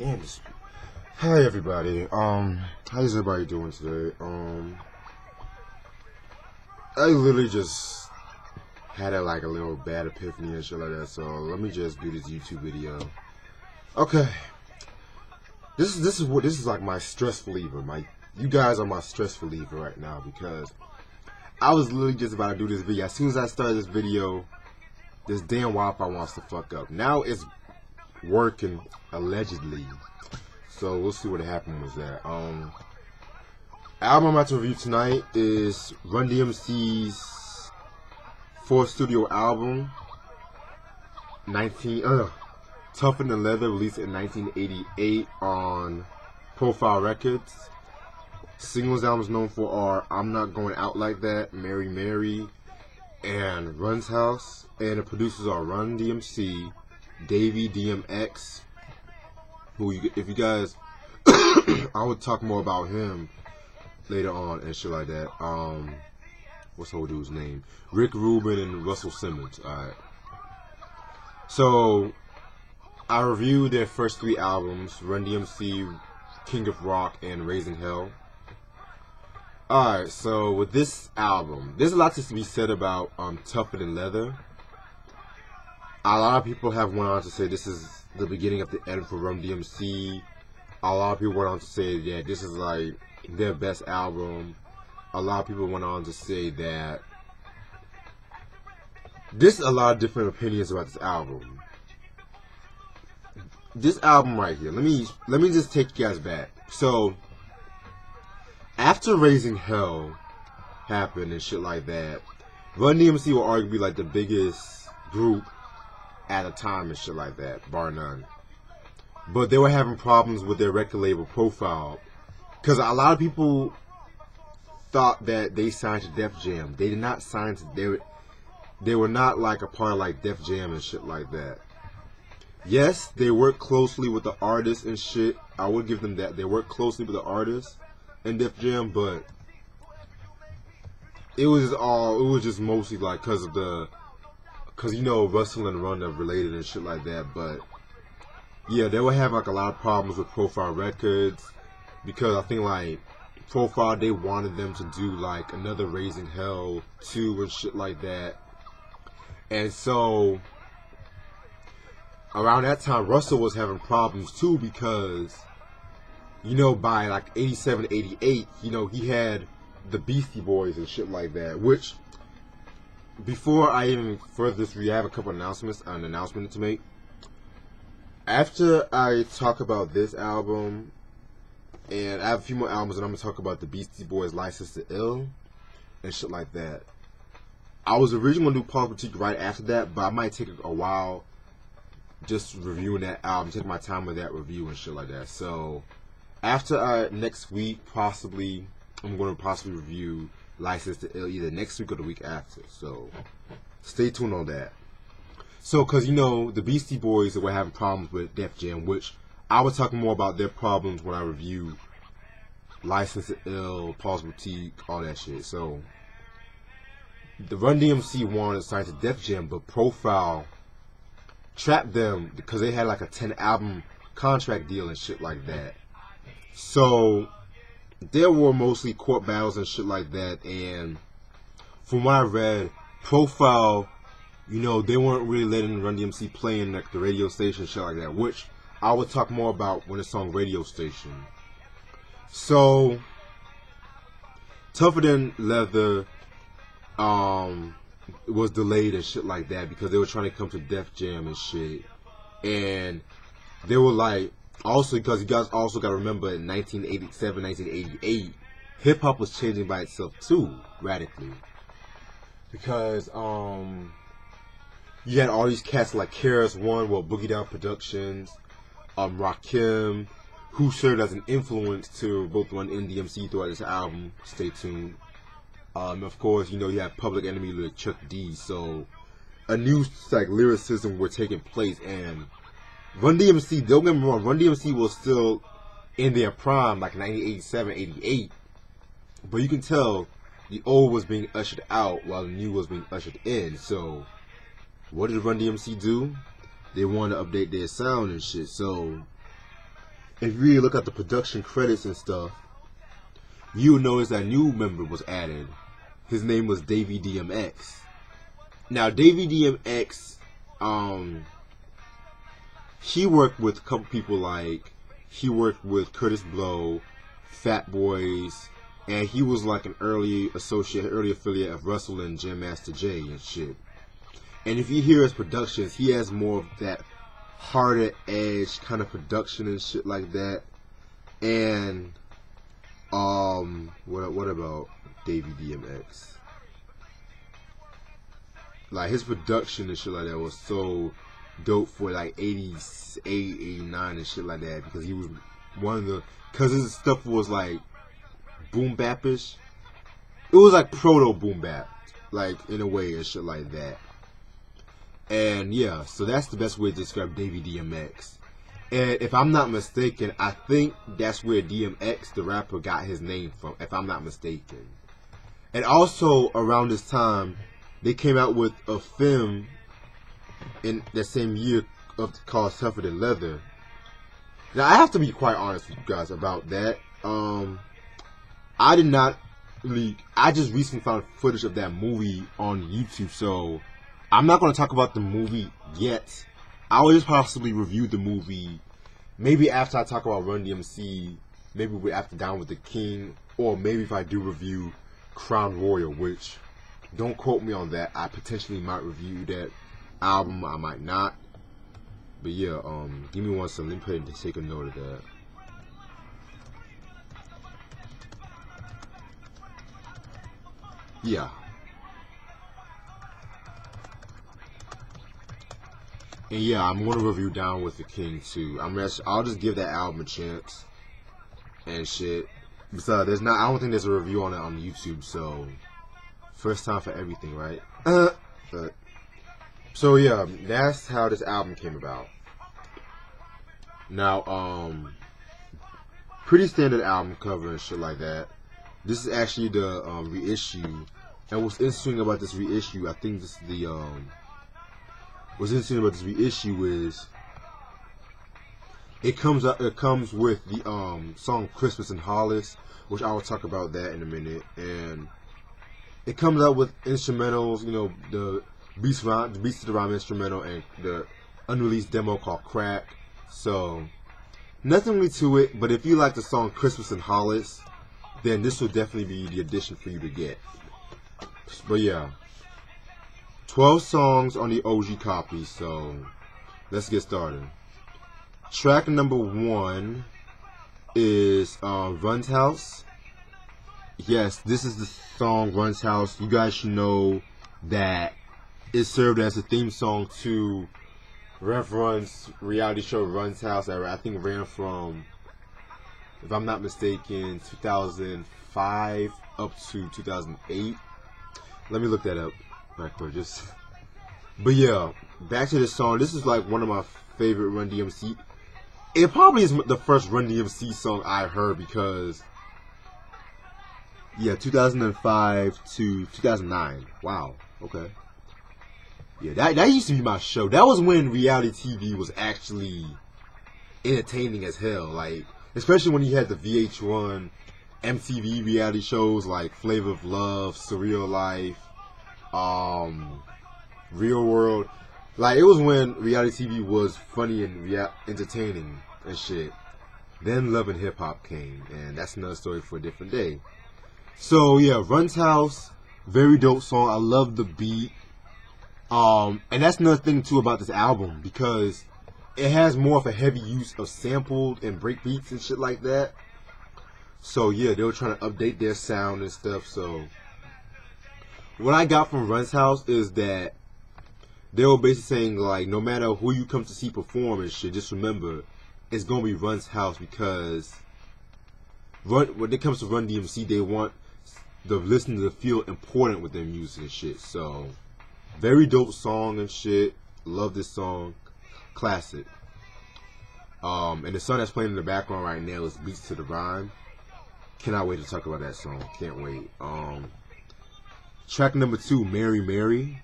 Damn this. Hi everybody. How's everybody doing today? I literally just had a little bad epiphany and shit like that. So let me just do this YouTube video. Okay. This is like my stress reliever. You guys are my stress reliever right now because I was literally just about to do this video. As soon as I started this video, this damn Wi-Fi wants to fuck up. Now it's working allegedly. So we'll see what happened with that. Album I'm about to review tonight is Run DMC's fourth studio album, Tougher Than Leather, released in 1988 on Profile Records. Singles albums known for are I'm Not Going Out Like That, Mary Mary, and Run's House. And the producers are Run DMC, Davey DMX, who if you guys, I would talk more about him later on and shit like that. What's the old dude's name? Rick Rubin and Russell Simmons. Alright. So I reviewed their first three albums: Run DMC, King of Rock, and Raising Hell. Alright, so with this album, there's a lot to be said about Tougher Than Leather. A lot of people have went on to say this is the beginning of the end for Run DMC. A lot of people went on to say that this is like their best album. A lot of people went on to say that there's a lot of different opinions about this album. This album right here, let me just take you guys back. So after Raising Hell happened and shit like that, Run DMC will arguably be like the biggest group at a time and shit like that, bar none. But they were having problems with their record label Profile, because a lot of people thought that they signed to Def Jam. They did not sign to. They were not like a part of like Def Jam and shit like that. Yes, they work closely with the artists and shit. I would give them that. They work closely with the artists in Def Jam, but it was just mostly like because you know Russell and Run are related and shit like that. But yeah, they would have like a lot of problems with Profile Records, because I think like Profile, they wanted them to do like another Raising Hell 2 and shit like that. And so around that time, Russell was having problems too, because you know by like 87, 88, you know, he had the Beastie Boys and shit like that. Which, before I even further this review, I have a couple an announcement to make. After I talk about this album, and I have a few more albums, and I'm gonna talk about the Beastie Boys' License to Ill and shit like that. I was originally gonna do Paul's Boutique right after that, but I might take a while just reviewing that album, take my time with that review and shit like that. So after next week, I'm gonna possibly review License to Ill either next week or the week after. So stay tuned on that. So, because you know, the Beastie Boys were having problems with Def Jam, which I was talking more about their problems when I review License to Ill, Paul's Boutique, all that shit. So the Run DMC wanted to sign to Def Jam, but Profile trapped them because they had like a 10-album contract deal and shit like that. So there were mostly court battles and shit like that, and from what I read, Profile, you know, they weren't really letting Run DMC play in like the radio station, shit like that, which I will talk more about when it's on radio station. So Tougher Than Leather was delayed and shit like that because they were trying to come to Def Jam and shit, and they were like, also because you guys also got to remember in 1987, 1988, hip hop was changing by itself too radically, because you had all these cats like KRS-One, Boogie Down Productions, Rakim, who served as an influence to both Run and DMC throughout this album. Stay tuned. Of course, you know, you have Public Enemy with Chuck D. So a new like lyricism were taking place, and Run DMC, don't get me wrong, Run DMC was still in their prime, like 1987, 88. But you can tell the old was being ushered out while the new was being ushered in. So what did Run DMC do? They wanted to update their sound and shit. So if you really look at the production credits and stuff, you'll notice that a new member was added. His name was D.M.C. Now, D.M.C., he worked with a couple people like, he worked with Curtis Blow, Fat Boys, and he was like an early affiliate of Russell and Jam Master Jay and shit. And if you hear his productions, he has more of that harder edge kind of production and shit like that. And what about D.M.C.? Like, his production and shit like that was so dope for like 88, 89 and shit like that, because he was one of the, because his stuff was like boom bapish. It was like proto boom bap, like in a way and shit like that. And yeah, so that's the best way to describe D.M.C. And if I'm not mistaken, I think that's where DMX, the rapper, got his name from, if I'm not mistaken. And also around this time, they came out with a film in that same year called Tougher Than Leather. Now, I have to be quite honest with you guys about that. I did not really, I just recently found footage of that movie on YouTube, so I'm not going to talk about the movie yet. I will just possibly review the movie maybe after I talk about Run DMC, maybe after Down with the King, or maybe if I do review Crown Royal, which, don't quote me on that, I potentially might review that album, I might not. But yeah, give me one second, let me put it to take a note of that. Yeah. And yeah, I'm gonna review Down with the King too. I'll just give that album a chance and shit. Besides, I don't think there's a review on it on YouTube, so first time for everything, right? So yeah, that's how this album came about. Now, pretty standard album cover and shit like that. This is actually the reissue, and what's interesting about this reissue, I think this is the what's interesting about this reissue is it comes with the song Christmas in Hollis, which I will talk about that in a minute, and it comes out with instrumentals, you know, the Beats to the Rhyme instrumental and the unreleased demo called Crack. So nothing really to it, but if you like the song Christmas in Hollis, then this will definitely be the edition for you to get. But yeah, 12 songs on the OG copy, so let's get started. Track number 1 is Run's House. Yes, this is the song Run's House. You guys should know that it served as a theme song to Rev Run's reality show Run's House that I think ran from, if I'm not mistaken, 2005 up to 2008. Let me look that up right quick. But yeah, back to this song. This is like one of my favorite Run DMC. It probably is the first Run DMC song I heard because, yeah, 2005 to 2009. Wow. Okay. Yeah, that used to be my show. That was when reality TV was actually entertaining as hell. Like, especially when you had the VH1, MTV reality shows like Flavor of Love, Surreal Life, Real World. Like, it was when reality TV was funny and entertaining and shit. Then Love and Hip Hop came, and that's another story for a different day. So yeah, Run's House, very dope song. I love the beat. And that's another thing too about this album, because it has more of a heavy use of sampled and break beats and shit like that. So yeah, they were trying to update their sound and stuff. So what I got from Run's House is that they were basically saying, like, no matter who you come to see perform and shit, just remember it's gonna be Run's House, because when it comes to Run DMC, they want the listener to feel important with their music and shit. So very dope song and shit. Love this song. Classic. And the song that's playing in the background right now is Beats to the Rhyme. Cannot wait to talk about that song. Can't wait. Track number 2, Mary Mary.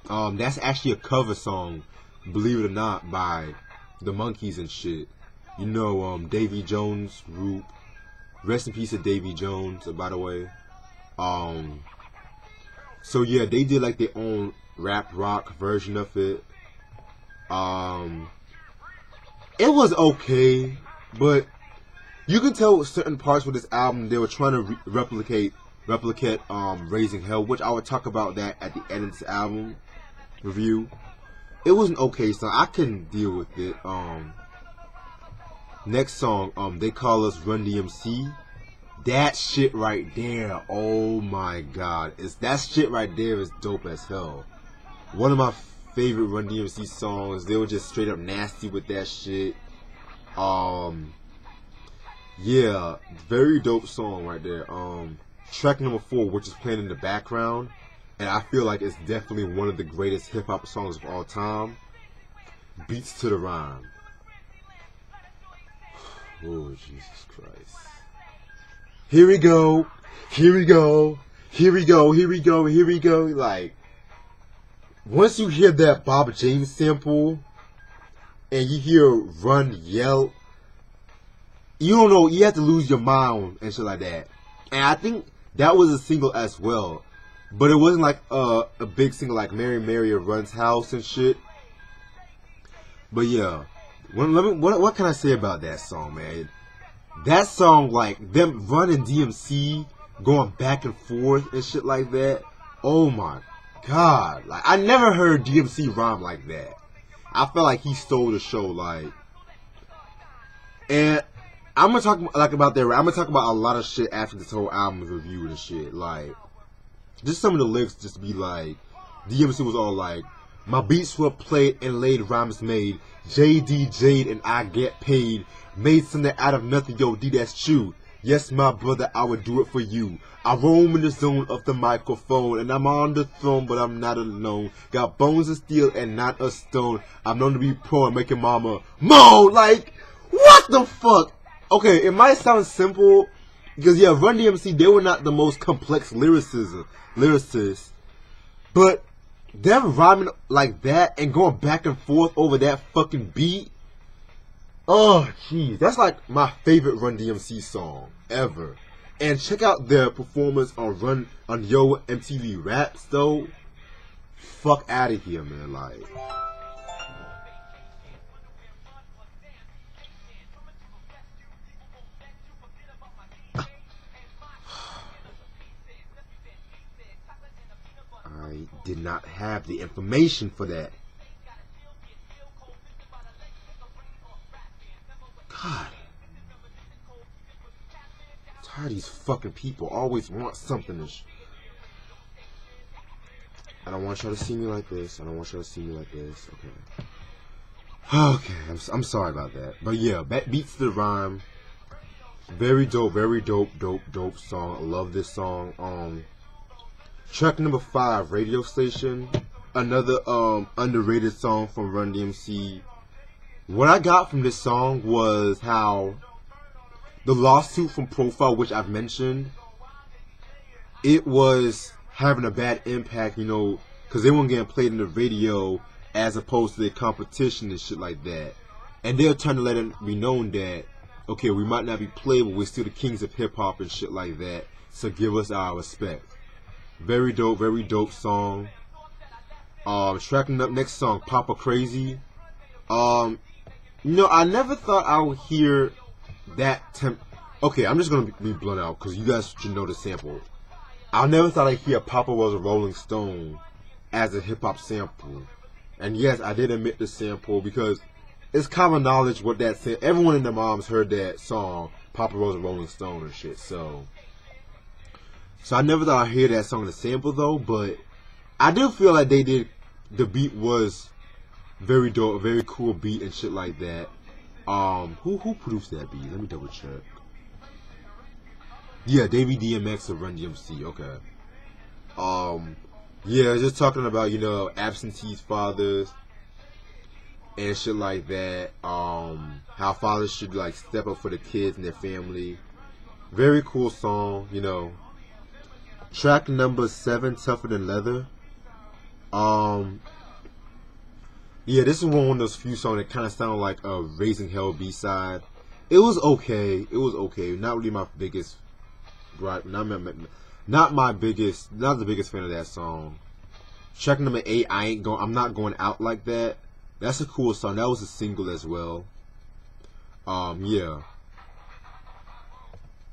That's actually a cover song, believe it or not, by the Monkees and shit. You know, Davy Jones group. Rest in peace to Davy Jones, by the way. So yeah, they did like their own rap rock version of it. It was okay, but you can tell certain parts with this album they were trying to replicate Raising Hell, which I would talk about that at the end of this album review. It was an okay song. I couldn't deal with it. Next song, They Call Us Run D.M.C. That shit right there, oh my god. That shit right there is dope as hell. One of my favorite Run D.M.C. songs. They were just straight up nasty with that shit. Yeah, very dope song right there. Track number 4, which is playing in the background, and I feel like it's definitely one of the greatest hip hop songs of all time. Beats to the Rhyme. Oh, Jesus Christ. Here we go. Here we go. Here we go. Here we go. Here we go. Like, once you hear that Bob James sample and you hear Run yell, you don't know, you have to lose your mind and shit like that. And I think that was a single as well. But it wasn't like a big single like Mary Mary Runs House and shit. But yeah, what can I say about that song, man? That song, like, them running DMC, going back and forth and shit like that. Oh my god. Like, I never heard DMC rhyme like that. I felt like he stole the show, like. And I'm gonna talk about that. I'm gonna talk about a lot of shit after this whole album review and shit. Like, just some of the lyrics just be like, DMC was all like, my beats were played and laid, rhymes made. JD Jade and I get paid. Made something out of nothing, yo, D, that's true. Yes, my brother, I would do it for you. I roam in the zone of the microphone, and I'm on the throne, but I'm not alone. Got bones of steel and not a stone. I'm known to be pro and making mama moan. Like, what the fuck? Okay, it might sound simple, because yeah, Run DMC, they were not the most complex lyricists, but them rhyming like that and going back and forth over that fucking beat, oh jeez, that's like my favorite Run DMC song ever. And check out their performance on Yo MTV Raps though. Fuck out of here, man. Like, I did not have the information for that. God. I'm tired of these fucking people always want something to I don't want y'all to see me like this. I don't want y'all to see me like this. Okay. Okay, I'm sorry about that. But yeah, Beats to the Rhyme. Very dope song. I love this song. Track number 5, Radio Station. Another underrated song from Run DMC. What I got from this song was how the lawsuit from Profile, which I've mentioned, it was having a bad impact, you know, because they weren't getting played in the radio as opposed to their competition and shit like that. And they're trying to let it be known that, okay, we might not be played, but we're still the kings of hip hop and shit like that. So give us our respect. Very dope song. Tracking up next song, Papa Crazy. You know, I never thought I would hear that okay, I'm just gonna be blunt out because you guys should know the sample. I never thought I'd hear Papa Was a Rolling Stone as a hip hop sample. And yes, I did admit the sample because it's common knowledge what that said. Everyone in their moms heard that song, Papa Was a Rolling Stone and shit. So I never thought I'd hear that song in the sample though, but I do feel like they did. The beat was very dope, a very cool beat and shit like that. Who produced that beat? Let me double check. Yeah, Davey DMX of Run DMC. Okay. Yeah, just talking about, you know, absentee fathers and shit like that. How fathers should like step up for the kids and their family. Very cool song, you know. Track number 7, Tougher Than Leather. Yeah, this is one of those few songs that kind of sounded like a Raising Hell B-side. It was okay. It was okay. Not really my biggest, right? Not my biggest, not the biggest fan of that song. Track number 8, I'm not going out like that. That's a cool song. That was a single as well. Yeah.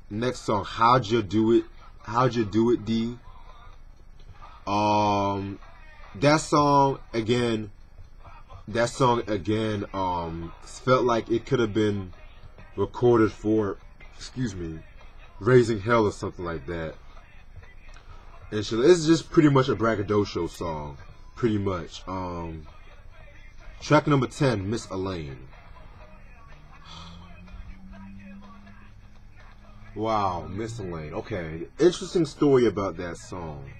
Next song, How'd You Do It? How'd You Do It, D? That song again. Felt like it could have been recorded for, excuse me, Raising Hell or something like that. And so it's just pretty much a braggadocio song, pretty much. Track number 10, Miss Elaine. Wow, Miss Elaine. Okay, interesting story about that song.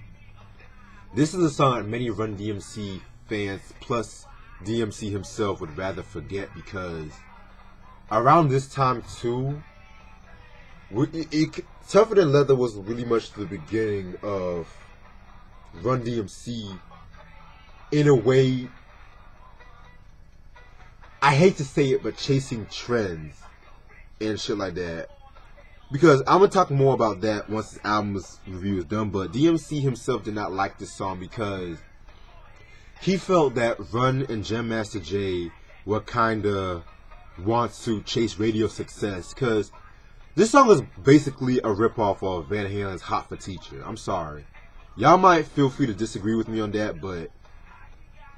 This is a song that many Run DMC fans, plus DMC himself, would rather forget because around this time too, Tougher Than Leather was really much the beginning of Run DMC in a way, I hate to say it, but chasing trends and shit like that. Because I'm going to talk more about that once this album's review is done, but DMC himself did not like this song because he felt that Run and Jam Master Jay were kind of want to chase radio success, because this song is basically a ripoff of Van Halen's Hot for Teacher. I'm sorry. Y'all might feel free to disagree with me on that, but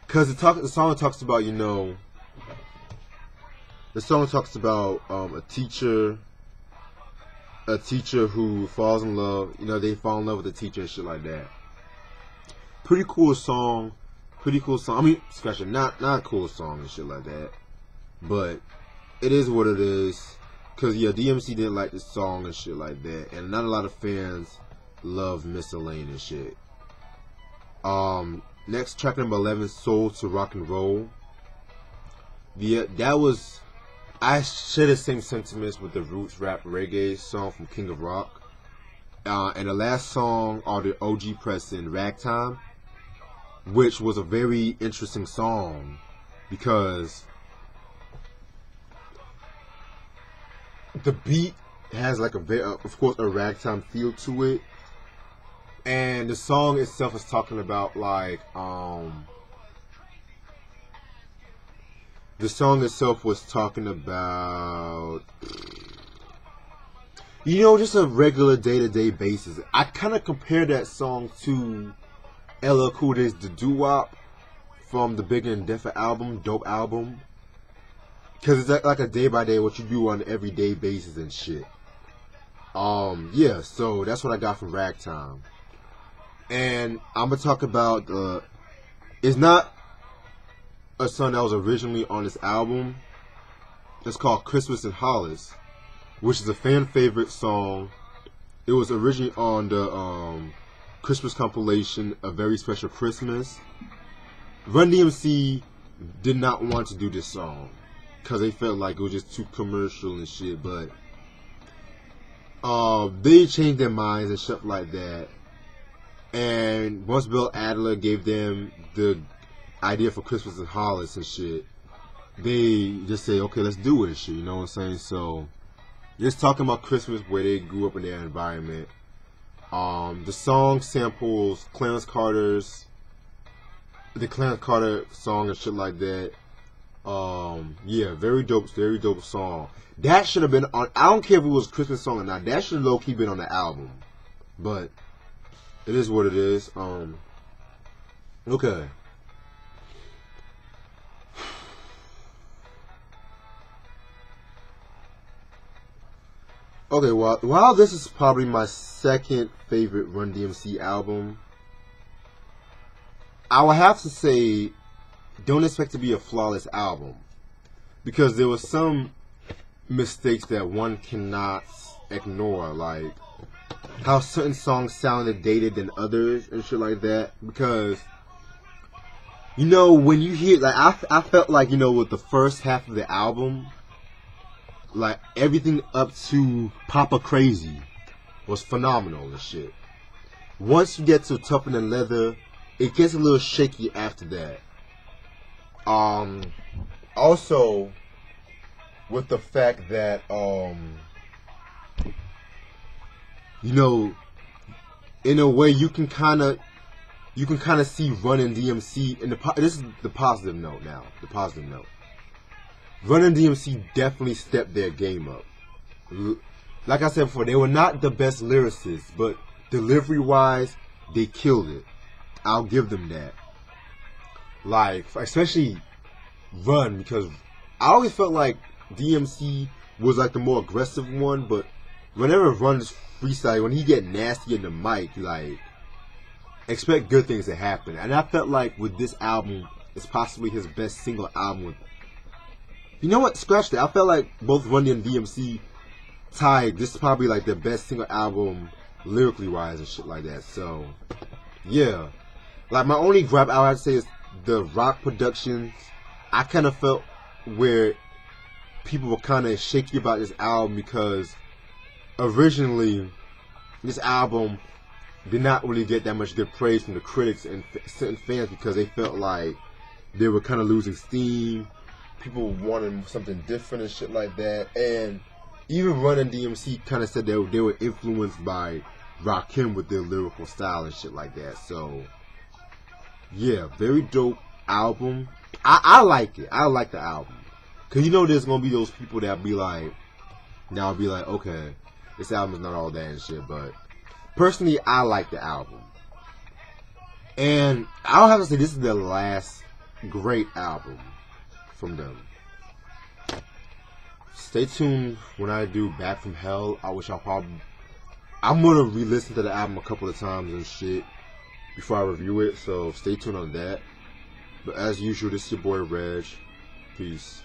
because the song talks about, the song talks about a teacher who falls in love, they fall in love with the teacher and shit like that. Pretty cool song. I mean, not a cool song and shit like that. But it is what it is. Cause yeah, DMC didn't like this song and shit like that. And not a lot of fans love Miss Elaine and shit. Next, track number 11, Soul to Rock and Roll. Yeah, I share the same sentiments with the roots rap reggae song from King of Rock. And the last song are the OG Preston Ragtime, which was a very interesting song because the beat has like of course, a ragtime feel to it. And the song itself is talking about the song itself was talking about, just a regular day-to-day basis. I kind of compare that song to LL Cool J's The Doo-Wop from the Bigger and Different album, Dope album. Because it's like a day-by-day, what you do on an everyday basis and shit. Yeah, so that's what I got from Ragtime. And I'm going to talk about, it's not a song that was originally on this album. It's called Christmas in Hollis, which is a fan favorite song. It was originally on the Christmas compilation, A Very Special Christmas. Run DMC did not want to do this song because they felt like it was just too commercial and shit, but they changed their minds and stuff like that. And once Bill Adler gave them the idea for Christmas in Hollis and shit, they just say, okay, let's do it and shit, you know what I'm saying? So, just talking about Christmas where they grew up in their environment. The song samples the Clarence Carter song and shit like that. Yeah, very dope song. That should have been on, I don't care if it was a Christmas song or not, that should have low-key been on the album. But, it is what it is. Okay. Okay, while this is probably my second favorite Run DMC album, I would have to say, don't expect to be a flawless album. Because there were some mistakes that one cannot ignore, like how certain songs sounded dated than others and shit like that. Because, when you hear, like, I felt like, with the first half of the album, like, everything up to Papa Crazy was phenomenal and shit. Once you get to Tougher Than Leather, it gets a little shaky after that. Also, with the fact that you know, in a way, you can kind of see Run and DMC. This is the positive note now. The positive note. Run and DMC definitely stepped their game up. Like I said before, they were not the best lyricists, but delivery-wise, they killed it. I'll give them that. Like, especially Run, because I always felt like DMC was like the more aggressive one, but whenever Run is freestyle, when he get nasty in the mic, like, expect good things to happen. And I felt like with this album, it's possibly his best single album. You know what? Scratch that. I felt like both Run and DMC tied. This is probably like their best single album lyrically wise and shit like that. So, yeah. Like, my only gripe I would say is the rock productions. I kind of felt where people were kind of shaky about this album because originally this album did not really get that much good praise from the critics and certain fans because they felt like they were kind of losing steam. People wanted something different and shit like that. And even Run and DMC kind of said they were influenced by Rakim with their lyrical style and shit like that. So, yeah, very dope album. I like it. I like the album. Because you know there's going to be those people that'll be like, okay, this album is not all that and shit. But personally, I like the album. And I'll have to say this is the last great album from them. Stay tuned when I do Back from Hell. I'm gonna re-listen to the album a couple of times and shit before I review it, so stay tuned on that. But as usual, this is your boy Reg. Peace.